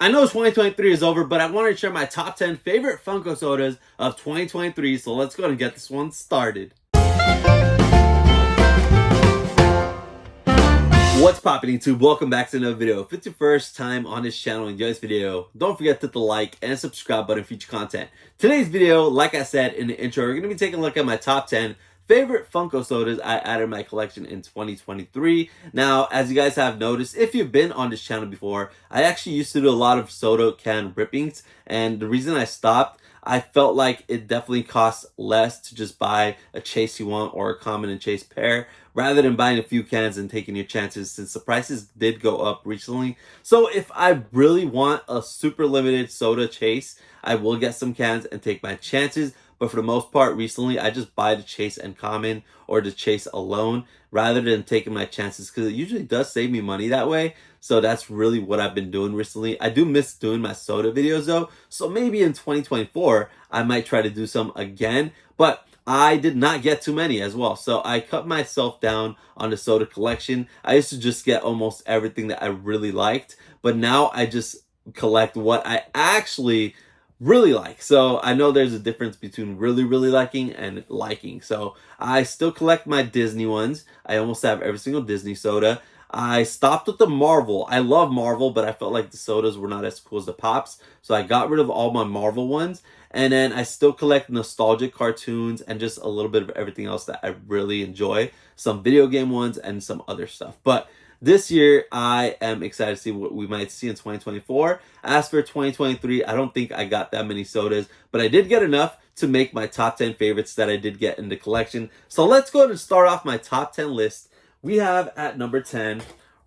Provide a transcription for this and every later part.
I know 2023 is over, but I wanted to share my top 10 favorite Funko sodas of 2023, so let's go and get this one started. What's poppin' YouTube? Welcome back to another video. If it's your first time on this channel and enjoy this video, don't forget to hit the like and subscribe button for future content. Today's video, like I said in the intro, we're going to be taking a look at my top 10 favorite Funko sodas I added to my collection in 2023. Now, as you guys have noticed, if you've been on this channel before, I actually used to do a lot of soda can rippings, and the reason I stopped, I felt like it definitely costs less to just buy a chase you want or a common and chase pair rather than buying a few cans and taking your chances, since the prices did go up recently. So if I really want a super limited soda chase, I will get some cans and take my chances. But for the most part, recently, I just buy the chase and common or the chase alone rather than taking my chances, because it usually does save me money that way. So that's really what I've been doing recently. I do miss doing my soda videos though. So maybe in 2024, I might try to do some again. But I did not get too many as well. So I cut myself down on the soda collection. I used to just get almost everything that I really liked. But now I just collect what I actually really like. So I know there's a difference between really liking and liking. So I still collect my Disney ones. I almost have every single Disney soda. I stopped with the Marvel. I love Marvel, but I felt like the sodas were not as cool as the Pops. So I got rid of all my Marvel ones. And then I still collect nostalgic cartoons and just a little bit of everything else that I really enjoy. Some video game ones and some other stuff. But this year, I am excited to see what we might see in 2024. As for 2023, I don't think I got that many sodas, but I did get enough to make my top 10 favorites that I did get in the collection. So let's go ahead and start off my top 10 list. We have at number 10,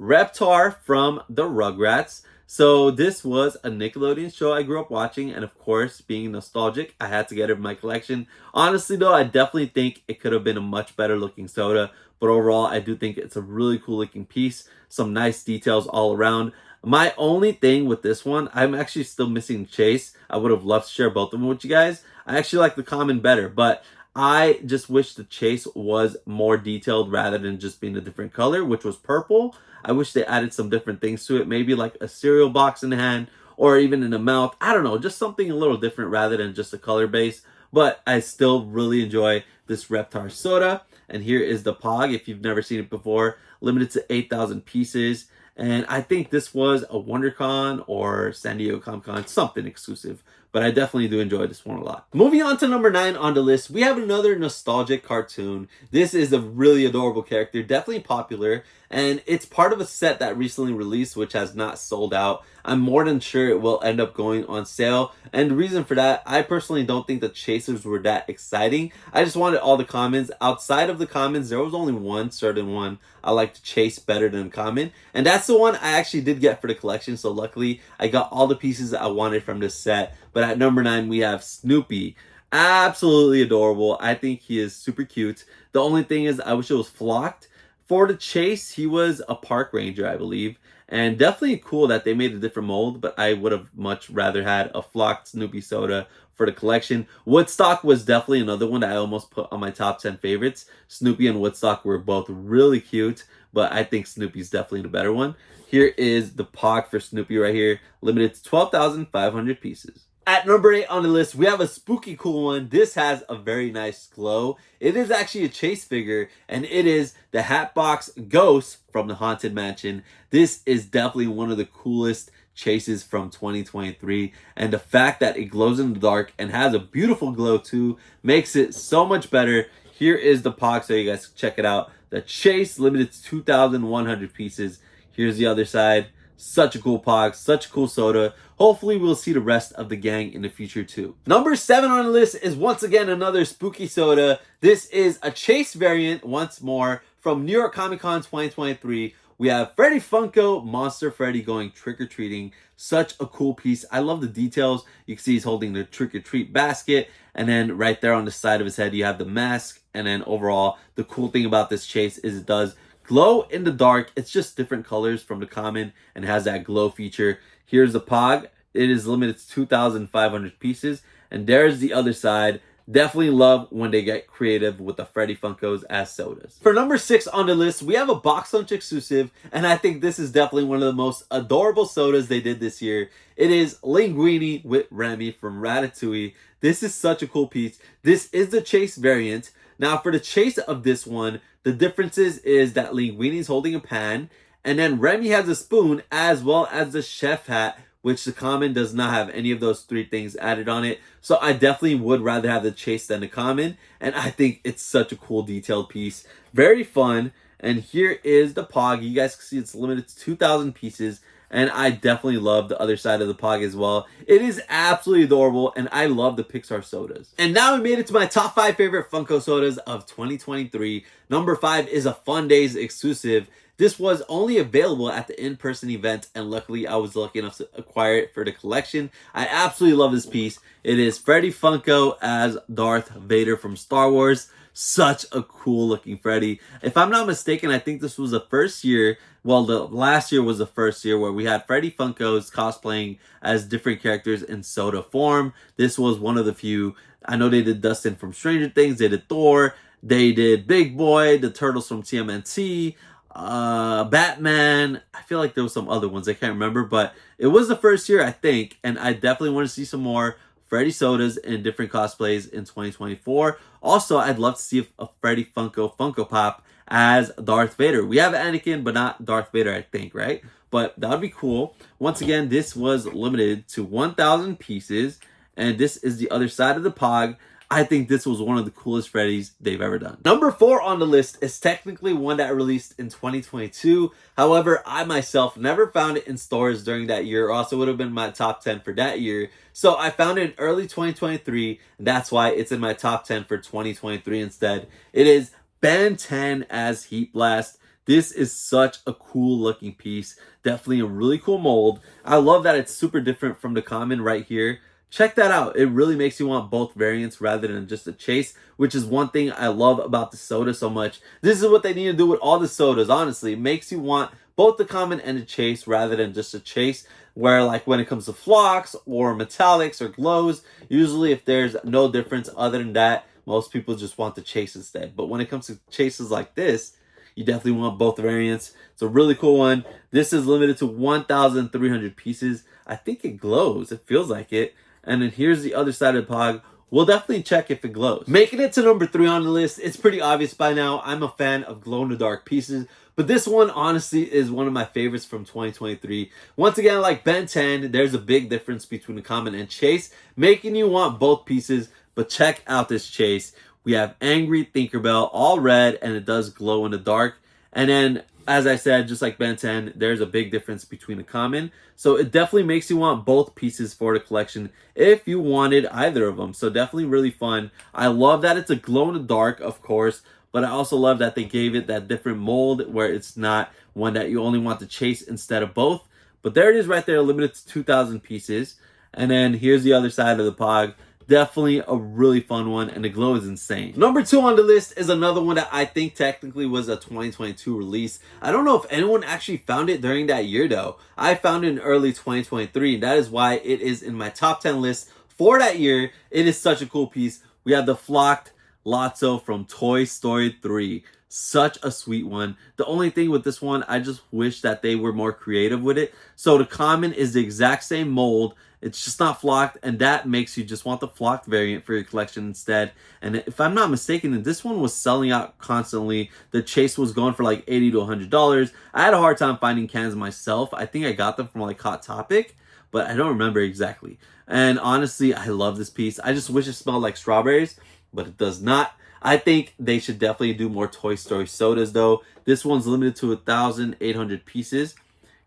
Reptar from the Rugrats. So this was a Nickelodeon show I grew up watching, and of course, being nostalgic, I had to get it in my collection. Honestly though, I definitely think it could have been a much better looking soda, but overall, I do think it's a really cool looking piece. Some nice details all around. My only thing with this one, I'm actually still missing Chase. I would have loved to share both of them with you guys. I actually like the common better, but I just wish the chase was more detailed rather than just being a different color, which was purple. I wish they added some different things to it, maybe like a cereal box in the hand or even in the mouth. I don't know, just something a little different rather than just a color base. But I still really enjoy this Reptar soda. And here is the Pog, if you've never seen it before, limited to 8,000 pieces. And I think this was a WonderCon or San Diego Comic-Con, something exclusive. But I definitely do enjoy this one a lot. Moving on to number 9 on the list, we have another nostalgic cartoon. This is a really adorable character, definitely popular. And it's part of a set that recently released, which has not sold out. I'm more than sure it will end up going on sale. And the reason for that, I personally don't think the chasers were that exciting. I just wanted all the commons. Outside of the commons, there was only one certain one I like to chase better than common. And that's the one I actually did get for the collection. So luckily, I got all the pieces that I wanted from this set. But at number 9, we have Snoopy. Absolutely adorable. I think he is super cute. The only thing is, I wish it was flocked. For the chase, he was a park ranger, I believe. And definitely cool that they made a different mold, but I would have much rather had a flocked Snoopy soda for the collection. Woodstock was definitely another one that I almost put on my top 10 favorites. Snoopy and Woodstock were both really cute, but I think Snoopy's definitely the better one. Here is the Pog for Snoopy right here, limited to 12,500 pieces. At number 8 on the list, we have a spooky cool one. This has a very nice glow. It is actually a chase figure, and it is the Hatbox Ghost from the Haunted Mansion. This is definitely one of the coolest chases from 2023, and the fact that it glows in the dark and has a beautiful glow too makes it so much better. Here is the Pog so you guys can check it out. The chase limited to 2,100 pieces. Here's the other side. Such a cool Pog, such a cool soda. Hopefully we'll see the rest of the gang in the future too. Number 7 on the list is once again another spooky soda. This is a chase variant once more from New York Comic Con 2023. We have Freddy Funko, Monster Freddy going trick-or-treating. Such a cool piece. I love the details. You can see he's holding the trick-or-treat basket. And then right there on the side of his head, you have the mask. And then overall, the cool thing about this chase is it does glow in the dark. It's just different colors from the common and has that glow feature. Here's the Pog. It is limited to 2,500 pieces. And there's the other side. Definitely love when they get creative with the Freddy Funkos as sodas. For number 6 on the list, we have a box lunch exclusive, and I think this is definitely one of the most adorable sodas they did this year. It is Linguini with Remy from Ratatouille. This is such a cool piece. This is the chase variant. Now for the chase of this one, the differences is that Linguini is holding a pan, and then Remy has a spoon as well as the chef hat, which the common does not have any of those 3 things added on it. So I definitely would rather have the chase than the common, and I think it's such a cool detailed piece. Very fun. And here is the Pog. You guys can see it's limited to 2,000 pieces, and I definitely love the other side of the Pog as well. It is absolutely adorable, and I love the Pixar sodas. And now we made it to my top 5 favorite Funko sodas of 2023. Number 5 is a Fun Days exclusive. This was only available at the in-person event, and luckily I was lucky enough to acquire it for the collection. I absolutely love this piece. It is Freddy Funko as Darth Vader from Star Wars. Such a cool looking Freddy. If I'm not mistaken, I think this was the first year, well, the last year was the first year where we had Freddy Funkos cosplaying as different characters in soda form. This was one of the few. I know they did Dustin from Stranger Things, they did Thor, they did Big Boy, the Turtles from TMNT, Batman. I feel like there was some other ones I can't remember, but it was the first year, I think, and I definitely want to see some more Freddy sodas in different cosplays in 2024. Also, I'd love to see a Freddy Funko Pop as Darth Vader. We have Anakin, but not Darth Vader, I think, right? But that would be cool. Once again, this was limited to 1,000 pieces, and this is the other side of the Pog. I think this was one of the coolest Freddys they've ever done. Number 4 on the list is technically one that released in 2022. However, I myself never found it in stores during that year, or else it would have been my top 10 for that year. So I found it in early 2023, and that's why it's in my top 10 for 2023 instead. It is Ben 10 as Heat Blast. This is such a cool looking piece. Definitely a really cool mold. I love that it's super different from the common right here. Check that out. It really makes you want both variants rather than just a chase, which is one thing I love about the soda so much. This is what they need to do with all the sodas, honestly. It makes you want both the common and the chase rather than just a chase, where like when it comes to flocks or metallics or glows, usually if there's no difference other than that, most people just want the chase instead. But when it comes to chases like this, you definitely want both variants. It's a really cool one. This is limited to 1,300 pieces. I think it glows. It feels like it. And then here's the other side of the Pog. We'll definitely check if it glows. Making it to number 3 on the list, it's pretty obvious by now. I'm a fan of glow-in-the-dark pieces, but this one honestly is one of my favorites from 2023. Once again, like Ben 10, there's a big difference between the common and chase, making you want both pieces. But check out this chase. We have Angry Thinkerbell, all red, and it does glow in the dark. And then, as I said, just like Ben 10, there's a big difference between the common. So it definitely makes you want both pieces for the collection if you wanted either of them. So definitely really fun. I love that it's a glow in the dark, of course, but I also love that they gave it that different mold where it's not one that you only want to chase instead of both. But there it is right there, limited to 2,000 pieces. And then here's the other side of the Pog. Definitely a really fun one, and the glow is insane. Number 2 on the list is another one that I think technically was a 2022 release. I don't know if anyone actually found it during that year though. I found it in early 2023, and that is why it is in my top 10 list for that year. It is such a cool piece. We have the flocked Loto from Toy Story 3. Such a sweet one. The only thing with this one, I just wish that they were more creative with it. So the common is the exact same mold. It's just not flocked, and that makes you just want the flocked variant for your collection instead. And if I'm not mistaken, this one was selling out constantly. The chase was going for like $80 to $100. I had a hard time finding cans myself. I think I got them from like Hot Topic, but I don't remember exactly. And honestly, I love this piece. I just wish it smelled like strawberries, but it does not. I think they should definitely do more Toy Story sodas though. This one's limited to 1,800 pieces.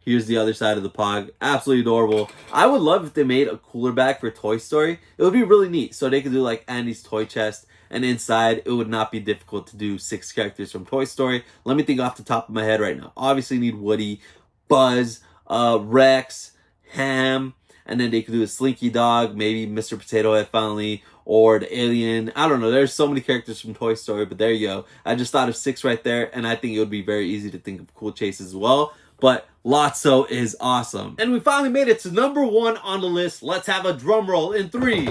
Here's the other side of the Pog. Absolutely adorable. I would love if they made a cooler bag for Toy Story. It would be really neat. So they could do like Andy's toy chest, and inside it would not be difficult to do 6 characters from Toy Story. Let me think off the top of my head right now. Obviously need Woody, Buzz, Rex, Ham, and then they could do a Slinky Dog, maybe Mr. Potato Head finally, or the alien. I don't know. There's so many characters from Toy Story, but there you go. I just thought of 6 right there, and I think it would be very easy to think of cool chases as well. But Loto is awesome. And we finally made it to number 1 on the list. Let's have a drum roll in 3,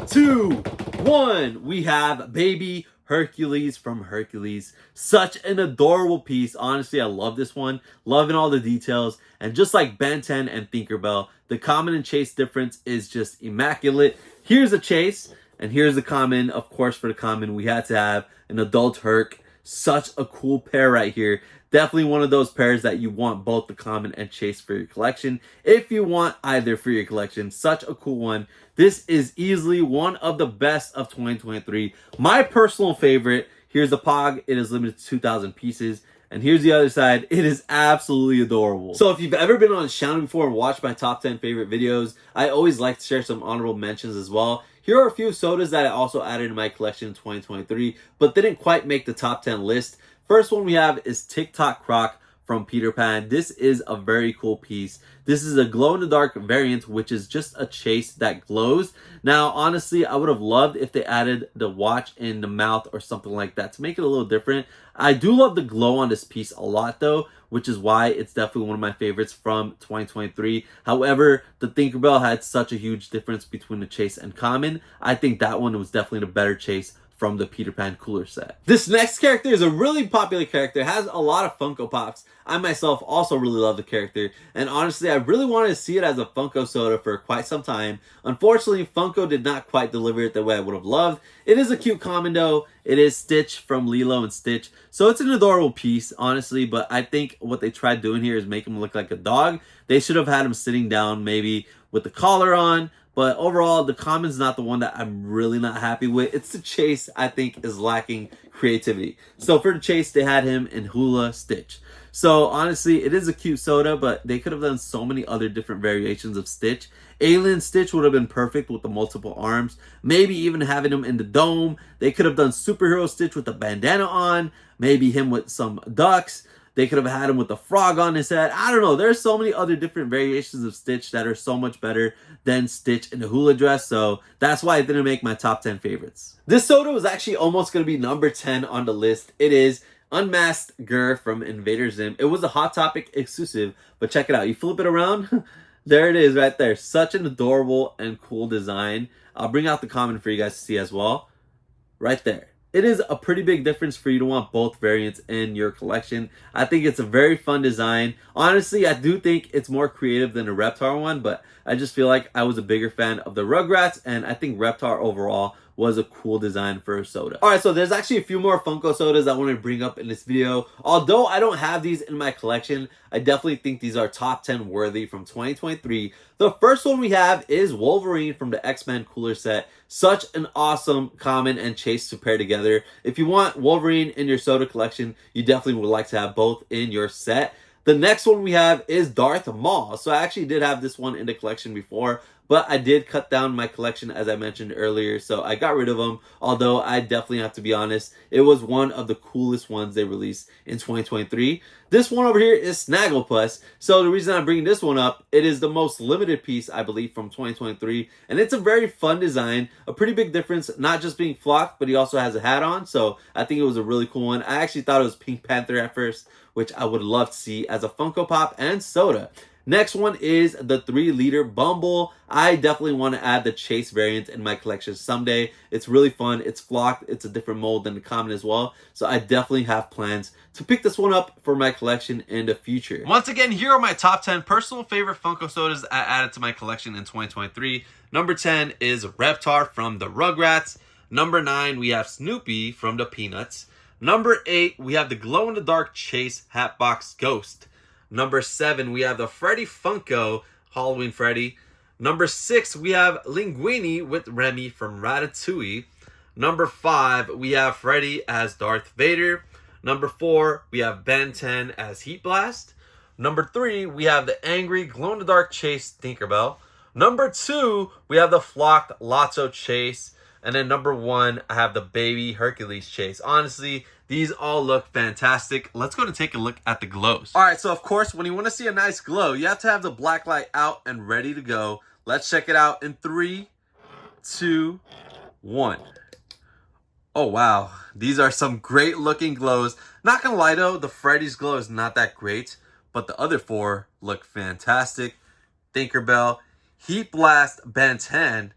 2, 1, we have baby Hercules from Hercules. Such an adorable piece. Honestly, I love this one. Loving all the details. And just like Ben 10 and Thinkerbell, the common and chase difference is just immaculate. Here's a chase, and here's the common. Of course, for the common, we had to have an adult Herc. Such a cool pair right here. Definitely one of those pairs that you want both the common and chase for your collection. If you want either for your collection, such a cool one. This is easily one of the best of 2023. My personal favorite. Here's the Pog. It is limited to 2,000 pieces. And here's the other side. It is absolutely adorable. So if you've ever been on the channel before and watched my top 10 favorite videos, I always like to share some honorable mentions as well. Here are a few sodas that I also added to my collection in 2023, but didn't quite make the top 10 list. First one we have is TikTok Croc from Peter Pan. This is a very cool piece. This is a glow-in-the-dark variant, which is just a chase that glows. Now, honestly, I would have loved if they added the watch in the mouth or something like that to make it a little different. I do love the glow on this piece a lot, though, which is why it's definitely one of my favorites from 2023. However, the Thinkerbell had such a huge difference between the chase and common. I think that one was definitely the better chase from the Peter Pan cooler set. This next character is a really popular character, has a lot of Funko Pops. I myself also really love the character, and honestly, I really wanted to see it as a Funko soda for quite some time. Unfortunately, Funko did not quite deliver it the way I would have loved. It is a cute common though. It is Stitch from Lilo and Stitch, so it's an adorable piece, honestly, but I think what they tried doing here is make him look like a dog. They should have had him sitting down, maybe with the collar on. But overall, the common's not the one that I'm really not happy with. It's the chase I think is lacking creativity. So for the chase, they had him in Hula Stitch. So honestly, it is a cute soda, but they could have done so many other different variations of Stitch. Alien Stitch would have been perfect with the multiple arms. Maybe even having him in the dome. They could have done Superhero Stitch with the bandana on. Maybe him with some ducks. They could have had him with a frog on his head. I don't know. There's so many other different variations of Stitch that are so much better than Stitch in the hula dress. So that's why it didn't make my top 10 favorites. This soda was actually almost going to be number 10 on the list. It is Unmasked Gir from Invader Zim. It was a Hot Topic exclusive, but check it out. You flip it around. There it is right there. Such an adorable and cool design. I'll bring out the comment for you guys to see as well. Right there. It is a pretty big difference for you to want both variants in your collection. I think it's a very fun design. Honestly, I do think it's more creative than the Reptar one, but I just feel like I was a bigger fan of the Rugrats, and I think Reptar overall was a cool design for a soda. Alright, so there's actually a few more Funko sodas I want to bring up in this video. Although I don't have these in my collection, I definitely think these are top 10 worthy from 2023. The first one we have is Wolverine from the X-Men cooler set. Such an awesome common and chase to pair together. If you want Wolverine in your soda collection, you definitely would like to have both in your set. The next one we have is Darth Maul. So I actually did have this one in the collection before, but I did cut down my collection as I mentioned earlier, so I got rid of them. Although I definitely have to be honest, it was one of the coolest ones they released in 2023. This one over here is Snagglepuss. So the reason I'm bringing this one up, it is the most limited piece, I believe, from 2023. And it's a very fun design, a pretty big difference, not just being flocked, but he also has a hat on. So I think it was a really cool one. I actually thought it was Pink Panther at first, which I would love to see as a Funko Pop and soda. Next one is the 3-liter Bumble. I definitely want to add the chase variant in my collection someday. It's really fun. It's flocked. It's a different mold than the common as well. So I definitely have plans to pick this one up for my collection in the future. Once again, here are my top 10 personal favorite Funko sodas I added to my collection in 2023. Number 10 is Reptar from the Rugrats. Number 9, we have Snoopy from the Peanuts. Number 8, we have the glow-in-the-dark Chase Hatbox Ghost. Number 7, we have the Freddy Funko, Halloween Freddy. Number 6, we have Linguini with Remy from Ratatouille. Number 5, we have Freddy as Darth Vader. Number 4, we have Ben 10 as Heat Blast. Number 3, we have the angry glow-in-the-dark Chase Thinkerbell. Number 2, we have the flocked Loto Chase. And then number 1, I have the baby Hercules chase. Honestly, these all look fantastic. Let's go to take a look at the glows. All right, so of course, when you want to see a nice glow, you have to have the black light out and ready to go. Let's check it out in 3, 2, 1. Oh, wow. These are some great looking glows. Not gonna lie though, the Freddy's glow is not that great, but the other 4 look fantastic. Thinkerbell, Heat Blast, Ben 10,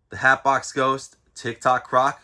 the Hatbox Ghost, TikTok Croc.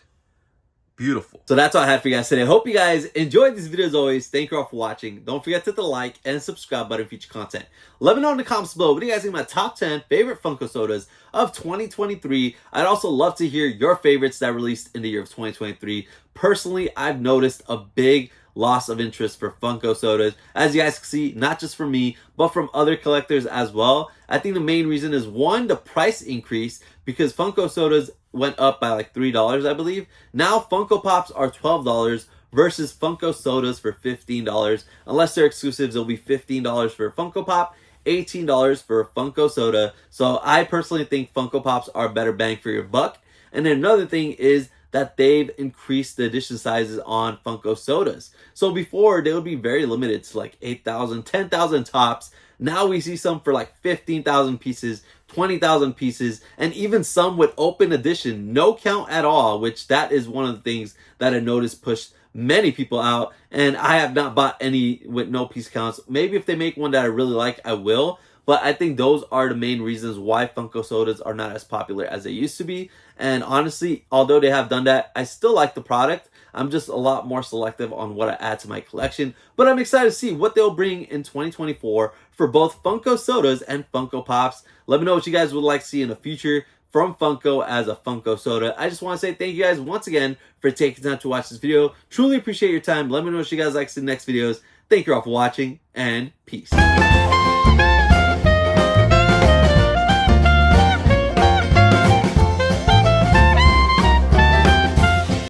Beautiful. So that's all I had for you guys today. Hope you guys enjoyed this video as always. Thank you all for watching. Don't forget to hit the like and subscribe button for future content. Let me know in the comments below what do you guys think of my top 10 favorite Funko sodas of 2023. I'd also love to hear your favorites that released in the year of 2023. Personally, I've noticed a big loss of interest for Funko sodas. As you guys can see, not just from me, but from other collectors as well. I think the main reason is one, the price increase, because Funko sodas went up by like $3, I believe. Now Funko Pops are $12 versus Funko sodas for $15. Unless they're exclusives, it'll be $15 for a Funko Pop, $18 for a Funko soda. So I personally think Funko Pops are better bang for your buck. And then another thing is that they've increased the edition sizes on Funko sodas. So before, they would be very limited to like 8,000, 10,000 tops. Now we see some for like 15,000 pieces, 20,000 pieces, and even some with open edition, no count at all, which that is one of the things that I noticed pushed many people out. And I have not bought any with no piece counts. Maybe if they make one that I really like, I will. But I think those are the main reasons why Funko sodas are not as popular as they used to be. And honestly, although they have done that, I still like the product. I'm just a lot more selective on what I add to my collection. But I'm excited to see what they'll bring in 2024 for both Funko sodas and Funko Pops. Let me know what you guys would like to see in the future from Funko as a Funko soda. I just want to say thank you guys once again for taking time to watch this video. Truly appreciate your time. Let me know what you guys like to see in the next videos. Thank you all for watching, and peace.